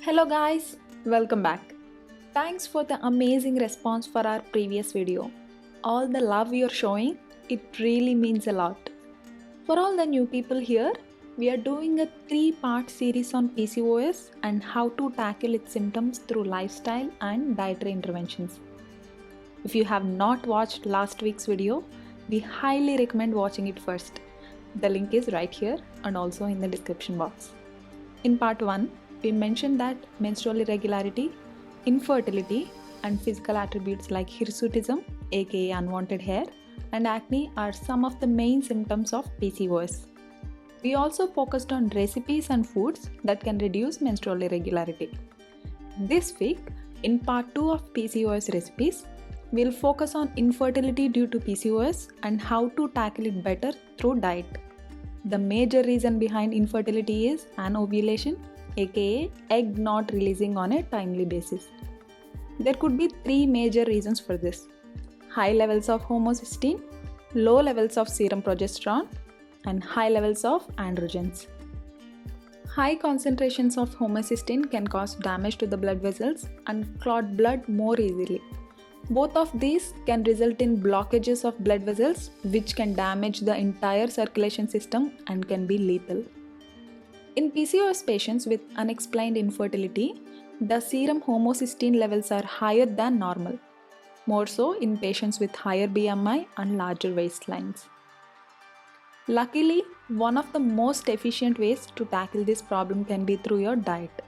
Hello guys, welcome back. Thanks for the amazing response for our previous video. All the love you're showing, it really means a lot. For all the new people here, we are doing a 3-part series on PCOS and how to tackle its symptoms through lifestyle and dietary interventions. If you have not watched last week's video, we highly recommend watching it first. The link is right here and also in the description box. In part 1, we mentioned that menstrual irregularity, infertility, and physical attributes like hirsutism, aka unwanted hair, and acne are some of the main symptoms of PCOS. We also focused on recipes and foods that can reduce menstrual irregularity. This week, in part 2 of PCOS recipes, we'll focus on infertility due to PCOS and how to tackle it better through diet. The major reason behind infertility is anovulation, aka egg not releasing on a timely basis. There could be 3 major reasons for this: high levels of homocysteine, low levels of serum progesterone, and high levels of androgens. High concentrations of homocysteine can cause damage to the blood vessels and clot blood more easily. Both of these can result in blockages of blood vessels, which can damage the entire circulation system and can be lethal. In PCOS patients with unexplained infertility, the serum homocysteine levels are higher than normal, more so in patients with higher BMI and larger waistlines. Luckily, one of the most efficient ways to tackle this problem can be through your diet.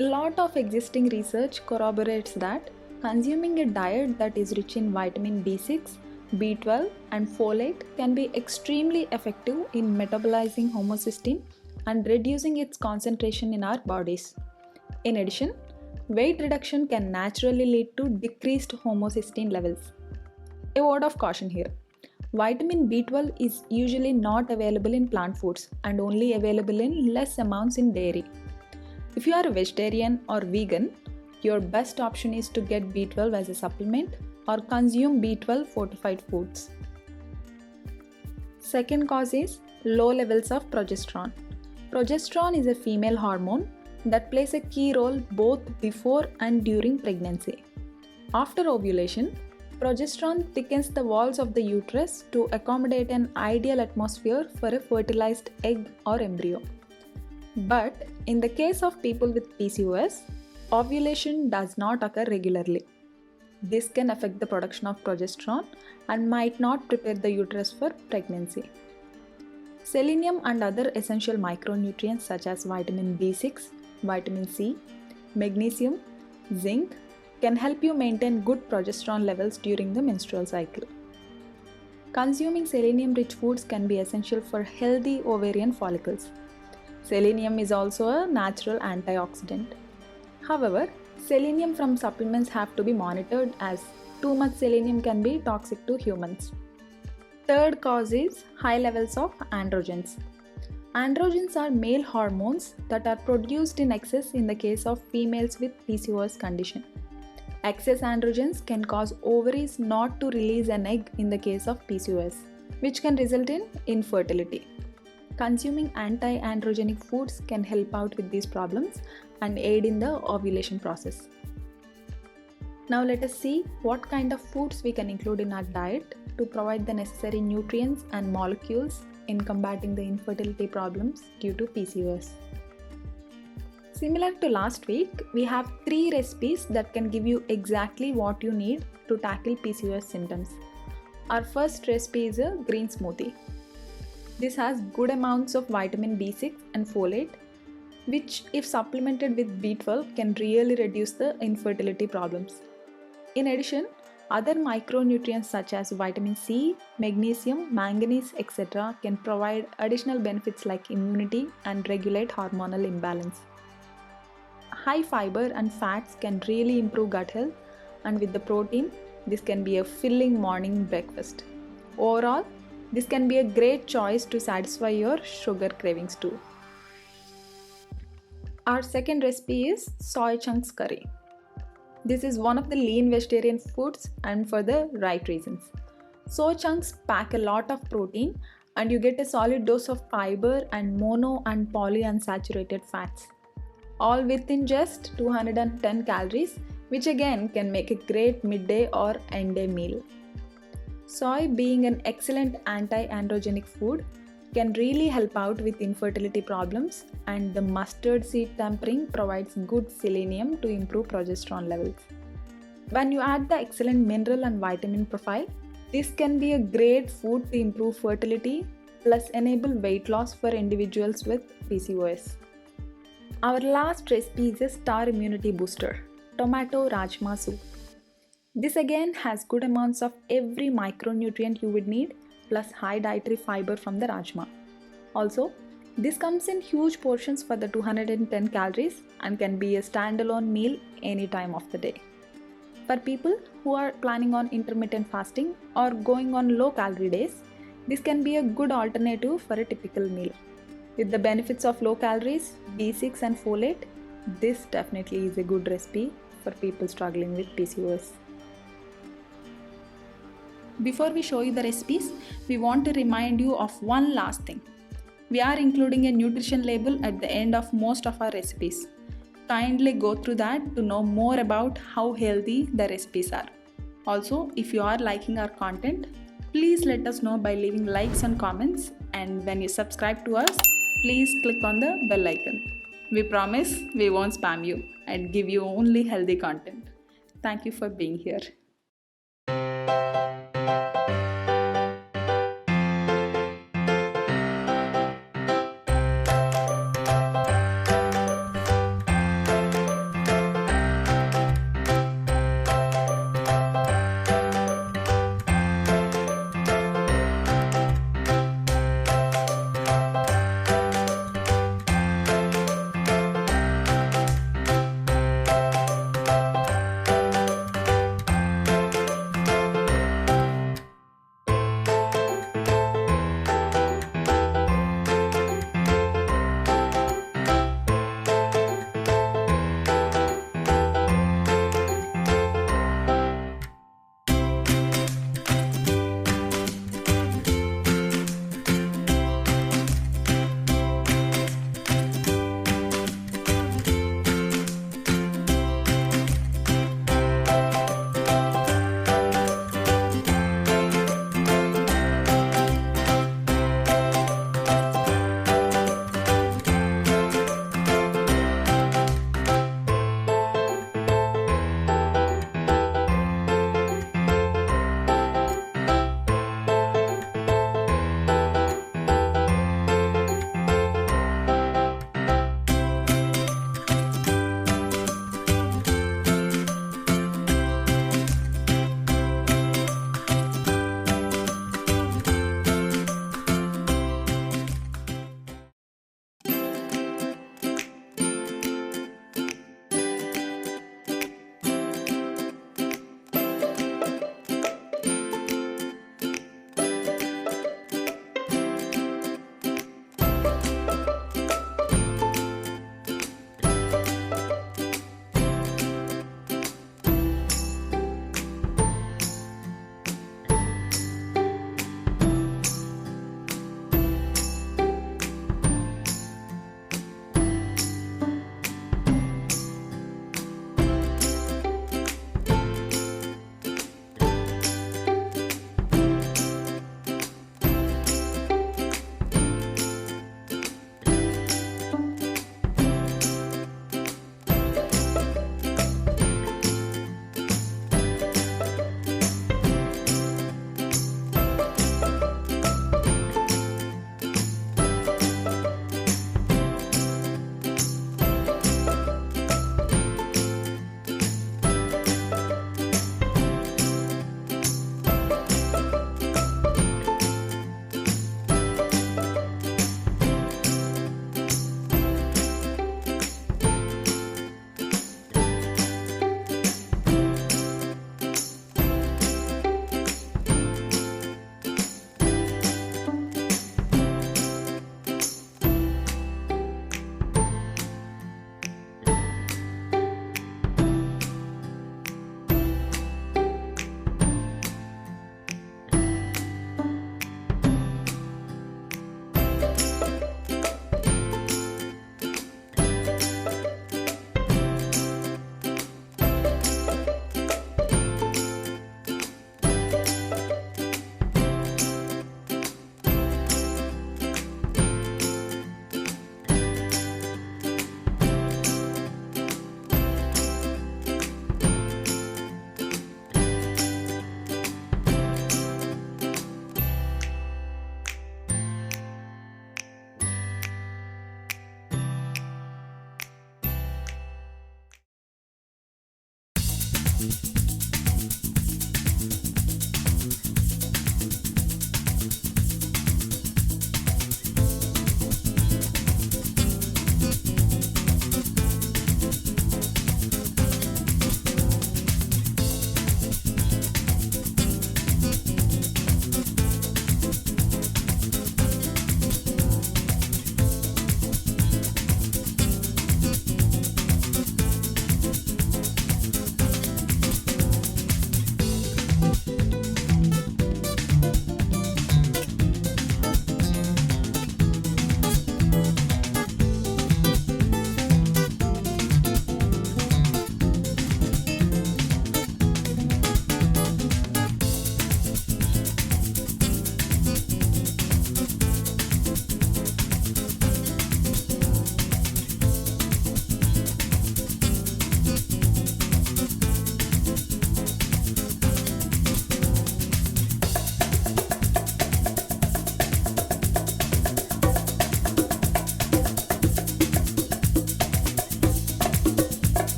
A lot of existing research corroborates that consuming a diet that is rich in vitamin B6, B12, and folate can be extremely effective in metabolizing homocysteine and reducing its concentration in our bodies. In addition, weight reduction can naturally lead to decreased homocysteine levels. A word of caution here. Vitamin B12 is usually not available in plant foods and only available in less amounts in dairy. If you are a vegetarian or vegan, your best option is to get B12 as a supplement or consume B12 fortified foods. Second cause is low levels of progesterone. Progesterone is a female hormone that plays a key role both before and during pregnancy. After ovulation, progesterone thickens the walls of the uterus to accommodate an ideal atmosphere for a fertilized egg or embryo. But in the case of people with PCOS, ovulation does not occur regularly. This can affect the production of progesterone and might not prepare the uterus for pregnancy. Selenium and other essential micronutrients such as vitamin B6, vitamin C, magnesium, zinc can help you maintain good progesterone levels during the menstrual cycle. Consuming selenium-rich foods can be essential for healthy ovarian follicles. Selenium is also a natural antioxidant. However, selenium from supplements have to be monitored as too much selenium can be toxic to humans. Third cause is high levels of androgens. Androgens are male hormones that are produced in excess in the case of females with PCOS condition. Excess androgens can cause ovaries not to release an egg in the case of PCOS, which can result in infertility. Consuming anti-androgenic foods can help out with these problems and aid in the ovulation process. Now let us see what kind of foods we can include in our diet to provide the necessary nutrients and molecules in combating the infertility problems due to PCOS. Similar to last week, we have 3 recipes that can give you exactly what you need to tackle PCOS symptoms. Our first recipe is a green smoothie. This has good amounts of vitamin B6 and folate, which if supplemented with B12 can really reduce the infertility problems. In addition, other micronutrients such as vitamin C, magnesium, manganese, etc. can provide additional benefits like immunity and regulate hormonal imbalance. High fiber and fats can really improve gut health, and with the protein, this can be a filling morning breakfast. Overall, this can be a great choice to satisfy your sugar cravings too. Our second recipe is soy chunks curry. This is one of the lean vegetarian foods and for the right reasons. Soy chunks pack a lot of protein and you get a solid dose of fiber and mono and polyunsaturated fats. all within just 210 calories, which again can make a great midday or end day meal. Soy, being an excellent anti-androgenic food, can really help out with infertility problems, and the mustard seed tempering provides good selenium to improve progesterone levels. When you add the excellent mineral and vitamin profile, this can be a great food to improve fertility plus enable weight loss for individuals with PCOS. Our last recipe is a star immunity booster, tomato rajma soup. This again has good amounts of every micronutrient you would need plus high dietary fiber from the rajma. Also, this comes in huge portions for the 210 calories and can be a standalone meal any time of the day. For people who are planning on intermittent fasting or going on low calorie days, this can be a good alternative for a typical meal. With the benefits of low calories, B6 and folate, this definitely is a good recipe for people struggling with PCOS. Before we show you the recipes, we want to remind you of one last thing. We are including a nutrition label at the end of most of our recipes. Kindly go through that to know more about how healthy the recipes are. Also, if you are liking our content, please let us know by leaving likes and comments, and when you subscribe to us, please click on the bell icon. We promise we won't spam you and give you only healthy content. Thank you for being here.